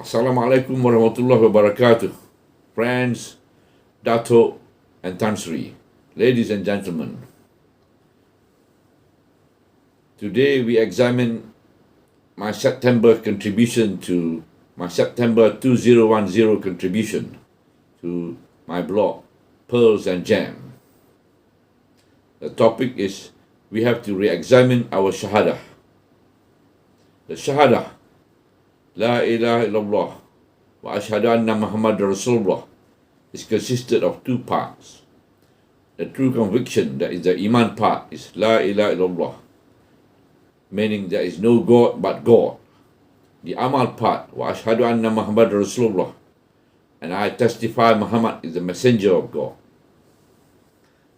Assalamualaikum warahmatullahi wabarakatuh. Friends, Dato and Tan Sri, ladies and gentlemen. Today we examine my September contribution to my September 2010 contribution to my blog, Pearls and Jam. The topic is we have to re-examine our Shahadah. The Shahadah, La ilaha illallah wa ashhadu anna Muhammad Rasulullah, is consisted of two parts. The true conviction, that is the Iman part, is La ilaha illallah, meaning there is no God but God. The Amal part, wa ashhadu anna Muhammad Rasulullah, and I testify Muhammad is the messenger of God.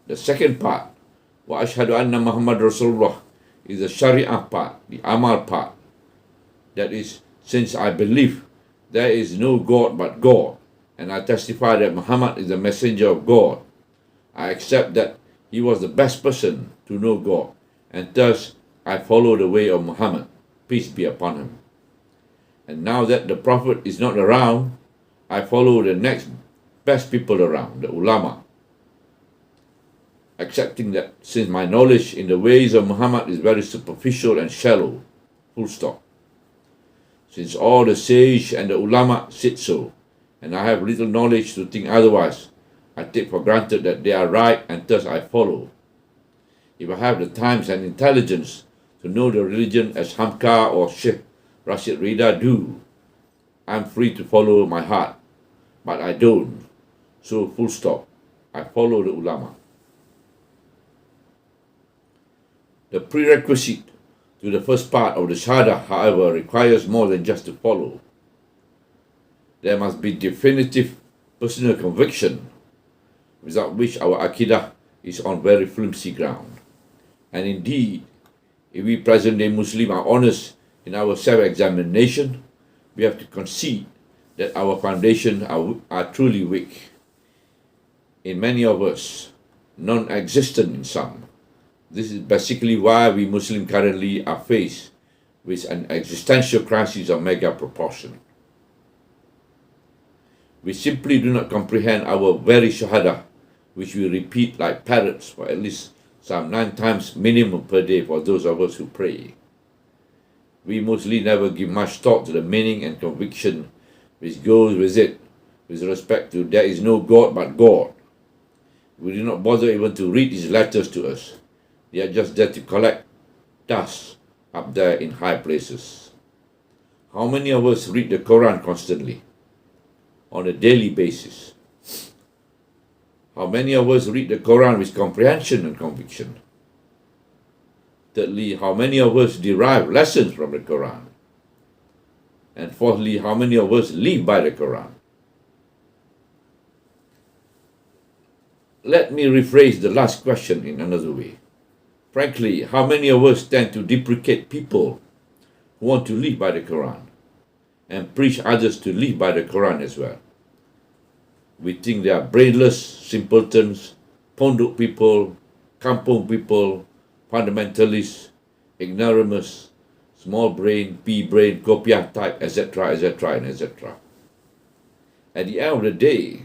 The second part, wa ashhadu anna Muhammad Rasulullah, is the Sharia part, the Amal part. That is, since I believe there is no God but God, and I testify that Muhammad is the messenger of God, I accept that he was the best person to know God, and thus I follow the way of Muhammad, peace be upon him. And now that the Prophet is not around, I follow the next best people around, the ulama, accepting that since my knowledge in the ways of Muhammad is very superficial and shallow, full stop. Since all the sage and the ulama said so, and I have little knowledge to think otherwise, I take for granted that they are right, and thus I follow. If I have the times and intelligence to know the religion as Hamka or Sheikh Rashid Rida do, I'm free to follow my heart, but I don't. So full stop, I follow the ulama. The prerequisite to the first part of the Shahadah, however, requires more than just to follow. There must be definitive personal conviction, without which our Aqidah is on very flimsy ground. And indeed, if we present-day Muslims are honest in our self-examination, we have to concede that our foundations are truly weak. In many of us, non-existent in some. This is basically why we Muslims currently are faced with an existential crisis of mega proportion. We simply do not comprehend our very Shahadah, which we repeat like parrots for at least some 9 times minimum per day for those of us who pray. We Muslims never give much thought to the meaning and conviction which goes with it, with respect to there is no God but God. We do not bother even to read his letters to us. They are just there to collect dust up there in high places. How many of us read the Quran constantly, on a daily basis? How many of us read the Quran with comprehension and conviction? Thirdly, how many of us derive lessons from the Quran? And fourthly, how many of us live by the Quran? Let me rephrase the last question in another way. Frankly, how many of us tend to deprecate people who want to live by the Quran and preach others to live by the Quran as well? We think they are brainless simpletons, pondok people, kampung people, fundamentalists, ignoramus, small brain, pea brain, kopiah type, etc., etc., and etc. At the end of the day,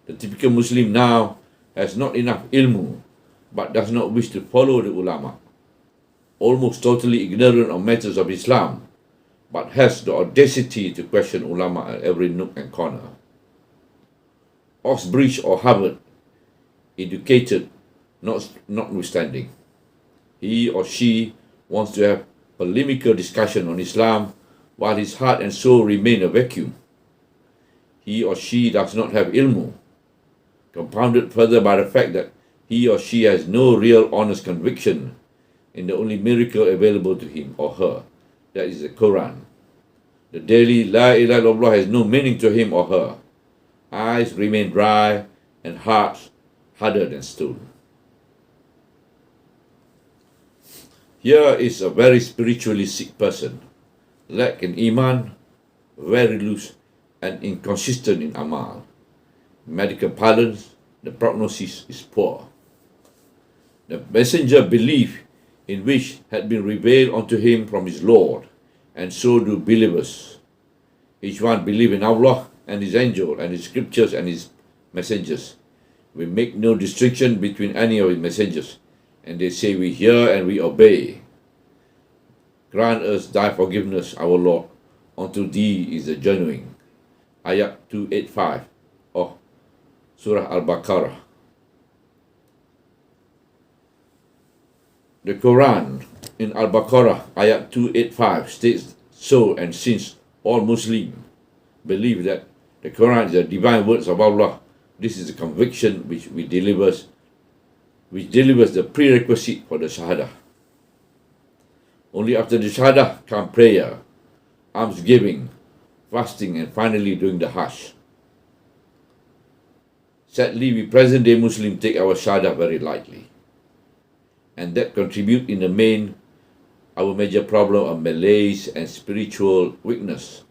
the typical Muslim now has not enough ilmu, but does not wish to follow the ulama, almost totally ignorant of matters of Islam, but has the audacity to question ulama at every nook and corner. Oxbridge or Harvard, educated notwithstanding, he or she wants to have polemical discussion on Islam while his heart and soul remain a vacuum. He or she does not have ilmu, compounded further by the fact that he or she has no real honest conviction in the only miracle available to him or her, that is the Quran. The daily La ilaha illallah has no meaning to him or her. Eyes remain dry and hearts harder than stone. Here is a very spiritually sick person, lack in Iman, very loose and inconsistent in Amal. In medical parlance, the prognosis is poor. The messenger belief in which had been revealed unto him from his Lord, and so do believers. Each one believe in Allah and His angel and His scriptures and His messengers. We make no distinction between any of His messengers, and they say we hear and we obey. Grant us thy forgiveness, our Lord. Unto thee is the genuine. Ayat 285 of Surah Al-Baqarah. The Quran in Al-Baqarah, Ayat 285 states so, and since all Muslims believe that the Quran is the divine words of Allah, this is a conviction which delivers the prerequisite for the Shahadah. Only after the Shahadah come prayer, almsgiving, fasting, and finally doing the Hajj. Sadly, we present-day Muslims take our Shahadah very lightly, and that contribute in the main our major problem of malaise and spiritual weakness.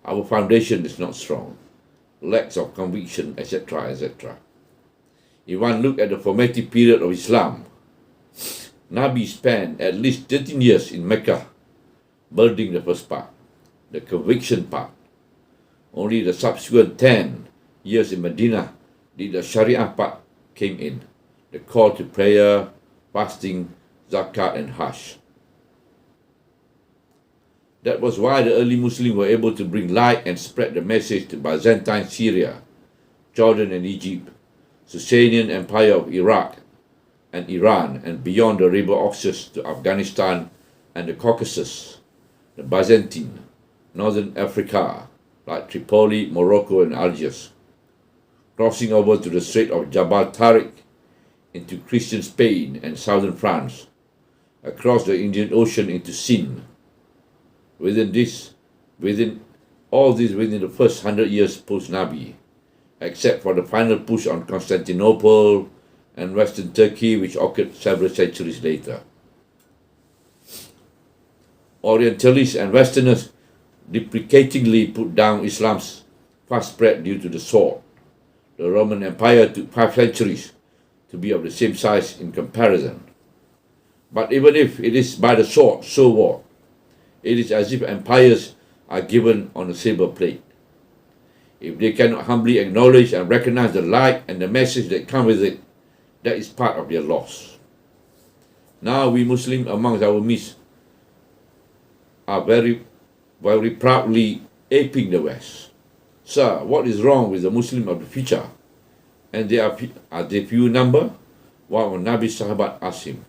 Our foundation is not strong, lacks of conviction, etc., etc. If one look at the formative period of Islam, Nabi spent at least 13 years in Mecca building the first part, the conviction part. Only the subsequent 10 years in Medina did the Sharia part came in, the call to prayer, fasting, zakat, and Hajj. That was why the early Muslims were able to bring light and spread the message to Byzantine Syria, Jordan and Egypt, Sasanian Empire of Iraq and Iran, and beyond the river Oxus to Afghanistan and the Caucasus, the Byzantine, Northern Africa, like Tripoli, Morocco, and Algiers, crossing over to the Strait of Jabal Tariq, into Christian Spain and southern France, across the Indian Ocean into Sind. Within the first 100 years post-Nabi, except for the final push on Constantinople and Western Turkey, which occurred several centuries later. Orientalists and Westerners deprecatingly put down Islam's fast spread due to the sword. The Roman Empire took 5 centuries to be of the same size in comparison. But even if it is by the sword, so what? It is as if empires are given on a silver plate. If they cannot humbly acknowledge and recognize the light and the message that come with it, that is part of their loss. Now we Muslims amongst our midst are very proudly aping the West. Sir, what is wrong with the Muslim of the future? And are they few in number? One of Nabi's Sahabat asked him.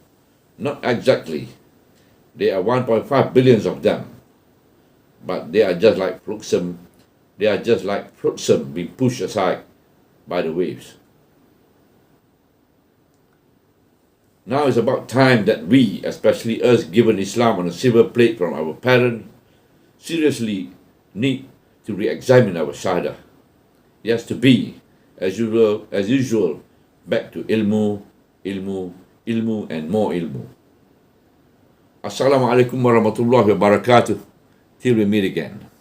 Not exactly. There are 1.5 billion of them. But they are just like flotsam. They are just like flotsam being pushed aside by the waves. Now it's about time that we, especially us given Islam on a silver plate from our parents, seriously need to re-examine our Shahadah. It has to be, as usual, back to ilmu, and more ilmu. Assalamualaikum warahmatullahi wabarakatuh. Till we meet again.